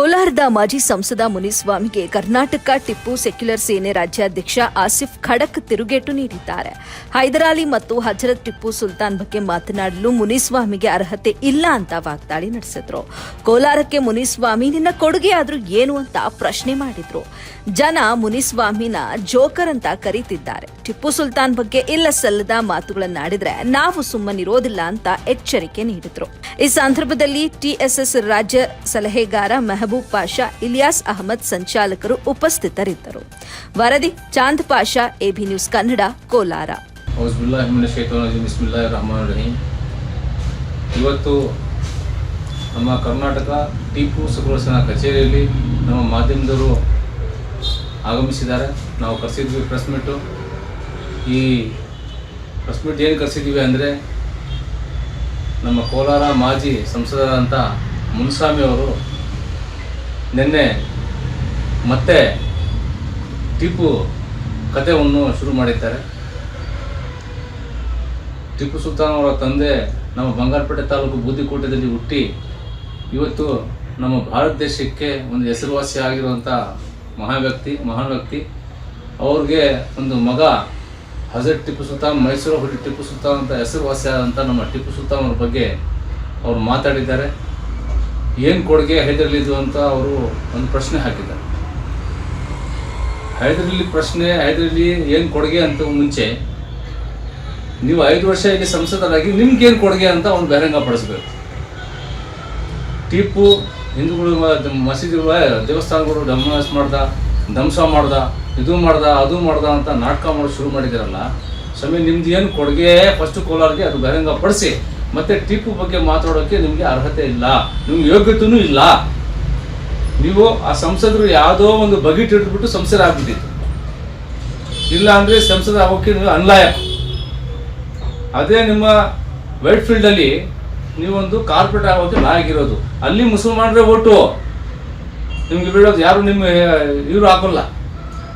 ಕೋಲಾರದ ಮಾಜಿ ಸಂಸದ ಮುನಿಸ್ವಾಮಿಗೆ ಕರ್ನಾಟಕ ಟಿಪ್ಪು ಸೆಕ್ಯುಲರ್ ಸೇನೆ ರಾಜ್ಯಾಧ್ಯಕ್ಷ ಆಸಿಫ್ ಖಡಕ್ ತಿರುಗೇಟು ನೀಡಿದ್ದಾರೆ. ಹೈದರಾಲಿ ಮತ್ತು ಹಜರತ್ ಟಿಪ್ಪು ಸುಲ್ತಾನ್ ಬಗ್ಗೆ ಮಾತನಾಡಲು ಮುನಿಸ್ವಾಮಿಗೆ ಅರ್ಹತೆ ಇಲ್ಲ ಅಂತ ವಾಗ್ದಾಳಿ ನಡೆಸಿದ್ರು. ಕೋಲಾರಕ್ಕೆ ಮುನಿಸ್ವಾಮಿ ನಿನ್ನ ಕೊಡುಗೆ ಆದ್ರೂ ಏನು ಅಂತ ಪ್ರಶ್ನೆ ಮಾಡಿದ್ರು. ಜನ ಮುನಿಸ್ವಾಮಿನ ಜೋಕರ್ ಅಂತ ಕರೀತಿದ್ದಾರೆ. ಟಿಪ್ಪು ಸುಲ್ತಾನ್ ಬಗ್ಗೆ ಇಲ್ಲ ಸಲ್ಲದ ಮಾತುಗಳನ್ನಾಡಿದ್ರೆ ನಾವು ಸುಮ್ಮನಿರೋದಿಲ್ಲ ಅಂತ ಎಚ್ಚರಿಕೆ ನೀಡಿದ್ರು. ಈ ಸಂದರ್ಭದಲ್ಲಿ ಟಿಎಸ್ಎಸ್ ರಾಜ್ಯ ಸಲಹೆಗಾರ ಮೆಹಬೂಬ್ ಪಾಷಾ, ಇಲಿಯಾಸ್ ಅಹಮದ್ ಸಂಚಾಲಕರು ಉಪಸ್ಥಿತರಿದ್ದರು. ವರದಿ ಚಾಂದ್ ಪಾಷಾ, ಎಬಿ ನ್ಯೂಸ್ ಕನ್ನಡ, ಕೋಲಾರ. ಇವತ್ತು ನಮ್ಮ ಕರ್ನಾಟಕ ಟಿಪ್ಪು ಸೆಕ್ಯುಲರ್ ಸೇನಾ ಕಚೇರಿಯಲ್ಲಿ ನಮ್ಮ ಮಾಧ್ಯಮದವರು ಆಗಮಿಸಿದ್ದಾರೆ. ನಾವು ಕರೆಸಿದ್ವಿ ಪ್ರೆಸ್ ಮೀಟು. ಈ ಪ್ರೆಸ್ ಮೀಟ್ ಏನು ಕರೆಸಿದ್ದೀವಿ ಅಂದರೆ, ನಮ್ಮ ಕೋಲಾರ ಮಾಜಿ ಸಂಸದರಾದಂಥ ಮುನಿಸ್ವಾಮಿ ಅವರು ನಿನ್ನೆ ಮತ್ತೆ ಟಿಪ್ಪು ಕಥೆಯನ್ನು ಶುರು ಮಾಡಿದ್ದಾರೆ. ಟಿಪ್ಪು ಸುಲ್ತಾನ್ ಅವರ ತಂದೆ ನಮ್ಮ ಬಂಗಾರಪೇಟೆ ತಾಲೂಕು ಬೂದಿಕೋಟೆಯಲ್ಲಿ ಹುಟ್ಟಿ ಇವತ್ತು ನಮ್ಮ ಭಾರತ ದೇಶಕ್ಕೆ ಒಂದು ಹೆಸರುವಾಸಿ ಆಗಿರುವಂಥ ಮಹಾನ್ ವ್ಯಕ್ತಿ. ಅವ್ರಿಗೆ ಒಂದು ಮಗ ಹಜರತ್ ಟಿಪ್ಪು ಸುಲ್ತಾನ್, ಮೈಸೂರು ಹುಟ್ಟಿ ಟಿಪ್ಪು ಸುಲ್ತಾನ್ ಅಂತ ಹೆಸರುವಾಸಿ ಆದಂಥ ನಮ್ಮ ಟಿಪ್ಪು ಸುಲ್ತಾನ್ ಅವ್ರ ಬಗ್ಗೆ ಅವರು ಮಾತಾಡಿದ್ದಾರೆ. ಏನು ಕೊಡುಗೆ ಹೈದರಾಲಿದು ಅಂತ ಅವರು ಒಂದು ಪ್ರಶ್ನೆ ಹಾಕಿದ್ದಾರೆ. ಹೈದರಾಲಿ ಏನು ಕೊಡುಗೆ ಅಂತ ಮುಂಚೆ ನೀವು 5 ವರ್ಷ ಇಲ್ಲಿ ಸಂಸದರಾಗಿ ನಿಮ್ಗೇನು ಕೊಡುಗೆ ಅಂತ ಅವ್ನು ಬಹಿರಂಗ ಪಡಿಸ್ಬೇಕು. ಟಿಪ್ಪು ಹಿಂದೂಗಳು ಮಸೀದಿ ದೇವಸ್ಥಾನಗಳು ಧ್ವಂಸ ಮಾಡ್ದ, ಇದು ಮಾಡ್ದ ಅದು ಮಾಡ್ದ ಅಂತ ನಾಟಕ ಮಾಡೋದು ಶುರು ಮಾಡಿದಿರಲ್ಲ. ಸಮಯ ನಿಮ್ದು ಏನು ಕೊಡುಗೆ ಫಸ್ಟ್ ಕೋಲಾರ್ಗೆ ಅದು ಬಹಿರಂಗ ಪಡಿಸಿ. ಮತ್ತೆ ಟಿಪ್ಪು ಬಗ್ಗೆ ಮಾತಾಡೋಕ್ಕೆ ನಿಮಗೆ ಅರ್ಹತೆ ಇಲ್ಲ, ನಿಮ್ಗೆ ಯೋಗ್ಯತೆಯೂ ಇಲ್ಲ. ನೀವು ಆ ಸಂಸದರು ಯಾವುದೋ ಒಂದು ಬಗೆಟ್ ಹಿಡಿದ್ಬಿಟ್ಟು ಸಂಸದರಾಗ್ಬಿಟ್ಟಿತ್ತು. ಇಲ್ಲ ಅಂದರೆ ಸಂಸದ ಆಗೋಕ್ಕೆ ನೀವು ಅನ್ಲಾಯಕ. ಅದೇ ನಿಮ್ಮ ವೈಟ್ ಫೀಲ್ಡಲ್ಲಿ ನೀವೊಂದು ಕಾರ್ಪೊರೇಟ್ ಆಗೋಕ್ಕೆ ಲಾಯಕಿರೋದು. ಅಲ್ಲಿ ಮುಸಲ್ಮಾನರೇ ಓಟು ನಿಮ್ಗೆ ಬಿಡೋದು, ಯಾರು ನಿಮ್ಮ ಇವರು ಹಾಕೋಲ್ಲ.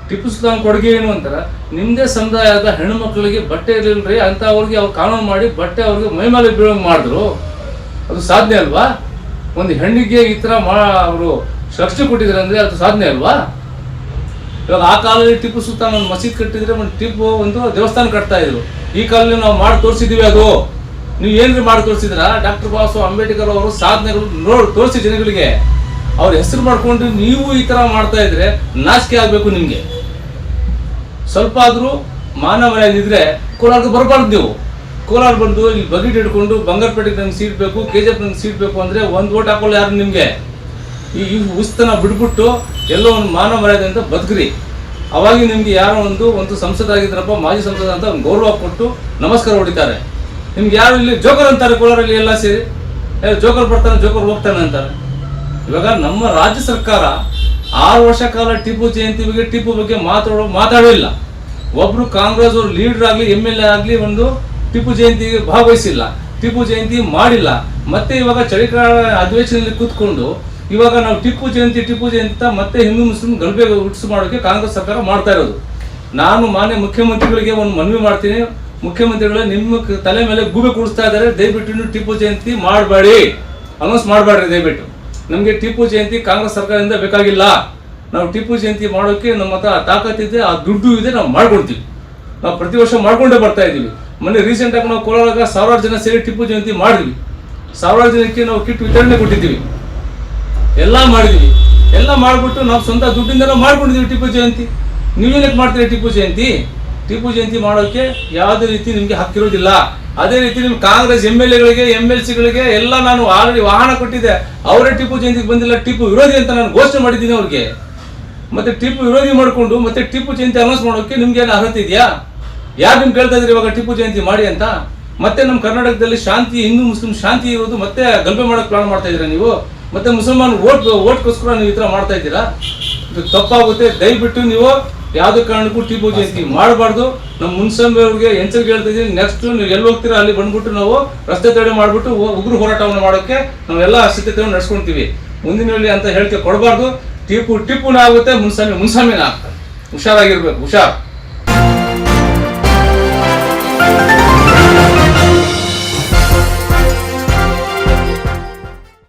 ಟಿಪ್ಪು ಸುಲ್ತಾನ್ ಕೊಡುಗೆ ಏನು ಅಂತಾರೆ, ನಿಮ್ಮದೇ ಸಮುದಾಯದ ಹೆಣ್ಣು ಮಕ್ಕಳಿಗೆ ಬಟ್ಟೆ ಇರಲಿಲ್ಲರಿ ಅಂತ ಅವ್ರಿಗೆ ಅವ್ರು ಕಾನೂನು ಮಾಡಿ ಬಟ್ಟೆ ಅವ್ರಿಗೆ ಮೈಮೇಲೆ ಬೀಳೋಂಗೆ ಮಾಡಿದ್ರು. ಅದು ಸಾಧನೆ ಅಲ್ವಾ? ಒಂದು ಹೆಣ್ಣಿಗೆ ಈ ಥರ ಅವರು ರಕ್ಷಣೆ ಕೊಟ್ಟಿದ್ದಾರೆ ಅಂದರೆ ಅದು ಸಾಧನೆ ಅಲ್ವಾ? ಇವಾಗ ಆ ಕಾಲದಲ್ಲಿ ಟಿಪ್ಪು ಸುಲ್ತಾನ್ ಒಂದು ಮಸೀದ್ ಕಟ್ಟಿದ್ರೆ ಒಂದು ಟಿಪ್ಪು ಒಂದು ದೇವಸ್ಥಾನ ಕಟ್ತಾ ಇದ್ರು. ಈ ಕಾಲದಲ್ಲಿ ನಾವು ಮಾಡಿ ತೋರಿಸಿದ್ದೀವಿ. ಅದು ನೀವು ಏನ್ರಿ ಮಾಡಿ ತೋರಿಸಿದ್ರ? ಡಾಕ್ಟರ್ ಬಾಬಾ ಅಂಬೇಡ್ಕರ್ ಅವರು ಸಾಧನೆಗಳು ತೋರಿಸಿ ಜನಗಳಿಗೆ. ಅವ್ರ ಹೆಸರು ಮಾಡ್ಕೊಂಡು ನೀವು ಈ ಥರ ಮಾಡ್ತಾ ಇದ್ರೆ ನಾಚಿಕೆ ಆಗಬೇಕು ನಿಮಗೆ. ಸ್ವಲ್ಪ ಆದರೂ ಮಾನವ ಇದ್ರೆ ಕೋಲಾರಕ್ಕೆ ಬರಬಾರ್ದು. ನೀವು ಕೋಲಾರ ಬಂದು ಇಲ್ಲಿ ಬಗೆಟ್ ಹಿಡ್ಕೊಂಡು ಬಂಗಾರಪೇಟೆಗೆ ನಂಗೆ ಸೀಟ್ ಬೇಕು, KGF ನಂಗೆ ಸೀಟ್ ಬೇಕು ಅಂದರೆ ಒಂದು ಓಟ್ ಹಾಕೊಳ್ಳೋ ಯಾರು ನಿಮಗೆ? ಈ ಉಸ್ತನ ಬಿಡ್ಬಿಟ್ಟು ಎಲ್ಲೋ ಒಂದು ಮಾನವ ಮರ್ಯಾದೆ ಅಂತ ಬದುಕ್ರಿ. ಅವಾಗ ನಿಮ್ಗೆ ಯಾರೋ ಒಂದು ಸಂಸದ ಆಗಿದ್ರಪ್ಪ, ಮಾಜಿ ಸಂಸದ ಅಂತ ಒಂದು ಗೌರವ ಕೊಟ್ಟು ನಮಸ್ಕಾರ ಹೊಡಿತಾರೆ. ನಿಮ್ಗೆ ಯಾರು ಇಲ್ಲಿ ಜೋಕರ್ ಅಂತಾರೆ. ಕೋಲಾರಲ್ಲಿ ಎಲ್ಲ ಸೇರಿ ಜೋಕರ್ ಬರ್ತಾನೆ, ಜೋಕರ್ ಹೋಗ್ತಾನೆ ಅಂತಾರೆ. ಇವಾಗ ನಮ್ಮ ರಾಜ್ಯ ಸರ್ಕಾರ 6 ವರ್ಷ ಕಾಲ ಟಿಪ್ಪು ಜಯಂತಿ ಬಗ್ಗೆ ಟಿಪ್ಪು ಬಗ್ಗೆ ಮಾತಾಡಿಲ್ಲ. ಒಬ್ರು ಕಾಂಗ್ರೆಸ್ ಅವರು ಲೀಡರ್ ಆಗಲಿ MLA ಆಗಲಿ ಒಂದು ಟಿಪ್ಪು ಜಯಂತಿಗೆ ಭಾಗವಹಿಸಿಲ್ಲ, ಟಿಪ್ಪು ಜಯಂತಿ ಮಾಡಿಲ್ಲ. ಮತ್ತೆ ಇವಾಗ ಚಳಿಗಾಲ ಅಧಿವೇಶನದಲ್ಲಿ ಕೂತ್ಕೊಂಡು ಇವಾಗ ನಾವು ಟಿಪ್ಪು ಜಯಂತಿ ಅಂತ ಮತ್ತೆ ಹಿಂದೂ ಮುಸ್ಲಿಂ ಗಲಭೆ ಹುಟ್ಟಿಸಿ ಮಾಡೋಕ್ಕೆ ಕಾಂಗ್ರೆಸ್ ಸರ್ಕಾರ ಮಾಡ್ತಾ ಇರೋದು. ನಾನು ಮಾನ್ಯ ಮುಖ್ಯಮಂತ್ರಿಗಳಿಗೆ ಒಂದು ಮನವಿ ಮಾಡ್ತೀನಿ. ಮುಖ್ಯಮಂತ್ರಿಗಳೇ, ನಿಮ್ಮ ತಲೆ ಮೇಲೆ ಗೂಬೆ ಕೂಡಿಸ್ತಾ ಇದ್ದಾರೆ. ದಯವಿಟ್ಟು ಟಿಪ್ಪು ಜಯಂತಿ ಮಾಡಬೇಡಿ, ಅನೌನ್ಸ್ ಮಾಡಬೇಡ್ರಿ ದಯವಿಟ್ಟು. ನಮಗೆ ಟಿಪ್ಪು ಜಯಂತಿ ಕಾಂಗ್ರೆಸ್ ಸರ್ಕಾರದಿಂದ ಬೇಕಾಗಿಲ್ಲ. ನಾವು ಟಿಪ್ಪು ಜಯಂತಿ ಮಾಡೋಕ್ಕೆ ನಮ್ಮ ಹತ್ರ ತಾಕತ್ತಿದೆ, ಆ ದುಡ್ಡು ಇದೆ, ನಾವು ಮಾಡ್ಕೊಡ್ತೀವಿ. ನಾವು ಪ್ರತಿ ವರ್ಷ ಮಾಡ್ಕೊಂಡೇ ಬರ್ತಾ ಇದ್ದೀವಿ. ಮೊನ್ನೆ ರೀಸೆಂಟಾಗಿ ನಾವು ಕೋಲಾರಾಗ 1000 ಜನ ಸೇರಿ ಟಿಪ್ಪು ಜಯಂತಿ ಮಾಡಿದ್ವಿ. 1000 ಜನಕ್ಕೆ ನಾವು ಕಿಟ್ ವಿತರಣೆ ಕೊಟ್ಟಿದ್ದೀವಿ, ಎಲ್ಲ ಮಾಡಿದ್ವಿ. ಎಲ್ಲ ಮಾಡಿಬಿಟ್ಟು ನಾವು ಸ್ವಂತ ದುಡ್ಡಿಂದ ನಾವು ಮಾಡ್ಕೊಂಡಿದ್ದೀವಿ ಟಿಪ್ಪು ಜಯಂತಿ. ನೀವೇನಕ್ಕೆ ಮಾಡ್ತೀರಿ ಟಿಪ್ಪು ಜಯಂತಿ? ಟಿಪ್ಪು ಜಯಂತಿ ಮಾಡೋಕ್ಕೆ ಯಾವುದೇ ರೀತಿ ನಿಮಗೆ ಹಕ್ಕಿರೋದಿಲ್ಲ. ಅದೇ ರೀತಿ ನಿಮ್ಮ ಕಾಂಗ್ರೆಸ್ MLAಗಳಿಗೆ MLCಗಳಿಗೆ ಎಲ್ಲ ನಾನು ಆಲ್ರೆಡಿ ವಾಹನ ಕೊಟ್ಟಿದ್ದೆ. ಅವರೇ ಟಿಪ್ಪು ಜಯಂತಿಗೆ ಬಂದಿಲ್ಲ, ಟಿಪ್ಪು ವಿರೋಧಿ ಅಂತ ನಾನು ಘೋಷಣೆ ಮಾಡಿದ್ದೀನಿ ಅವ್ರಿಗೆ. ಮತ್ತೆ ಟಿಪ್ಪು ವಿರೋಧಿ ಮಾಡಿಕೊಂಡು ಮತ್ತೆ ಟಿಪ್ಪು ಜಯಂತಿ ಅನೌನ್ಸ್ ಮಾಡೋಕ್ಕೆ ನಿಮ್ಗೆ ಏನು ಅರ್ಹತೆ ಇದೆಯಾ? ಯಾರು ನಿಮ್ಗೆ ಕೇಳ್ತಾ ಇದ್ರಿ ಇವಾಗ ಟಿಪ್ಪು ಜಯಂತಿ ಮಾಡಿ ಅಂತ? ಮತ್ತೆ ನಮ್ಮ ಕರ್ನಾಟಕದಲ್ಲಿ ಶಾಂತಿ, ಹಿಂದೂ ಮುಸ್ಲಿಂ ಶಾಂತಿ ಇರೋದು ಮತ್ತೆ ಗಲಭೆ ಮಾಡೋಕ್ಕೆ ಪ್ಲಾನ್ ಮಾಡ್ತಾ ಇದ್ದೀರಾ ನೀವು? ಮತ್ತೆ ಮುಸಲ್ಮಾನ್ ಓಟ್ಗೋಸ್ಕರ ನೀವು ಈ ಥರ ಮಾಡ್ತಾ ಇದ್ದೀರಾ? ಇದು ತಪ್ಪಾಗುತ್ತೆ. ದಯವಿಟ್ಟು ನೀವು ಯಾವುದೇ ಕಾರಣಕ್ಕೂ ಟಿಪ್ಪು ಜಯಂತಿ ಮಾಡಬಾರ್ದು. ನಮ್ಮ ಮುನ್ಸ್ವಾಮಿ ಅವ್ರಿಗೆ ಎಚ್ಚರಿಕೆ ಹೇಳ್ತಾ ಇದ್ದೀನಿ. ನೆಕ್ಸ್ಟ್ ನೀವು ಎಲ್ಲಿ ಹೋಗ್ತೀರಾ ಅಲ್ಲಿ ಬಂದ್ಬಿಟ್ಟು ನಾವು ರಸ್ತೆ ತಡೆ ಮಾಡಿಬಿಟ್ಟು ಉಗ್ರ ಹೋರಾಟವನ್ನು ಮಾಡೋಕ್ಕೆ ನಾವೆಲ್ಲ ಸಿದ್ಧತೆಯನ್ನು ನಡೆಸ್ಕೊಳ್ತೀವಿ. ಮುಂದಿನಲ್ಲಿ ಅಂತ ಹೇಳಿಕೆ ಕೊಡಬಾರ್ದು. ಟಿಪ್ಪುನೇ ಆಗುತ್ತೆ, ಮುನ್ಸ್ವಾಮಿನ ಆಗ್ತಾರೆ. ಹುಷಾರಾಗಿರ್ಬೇಕು, ಹುಷಾರ್.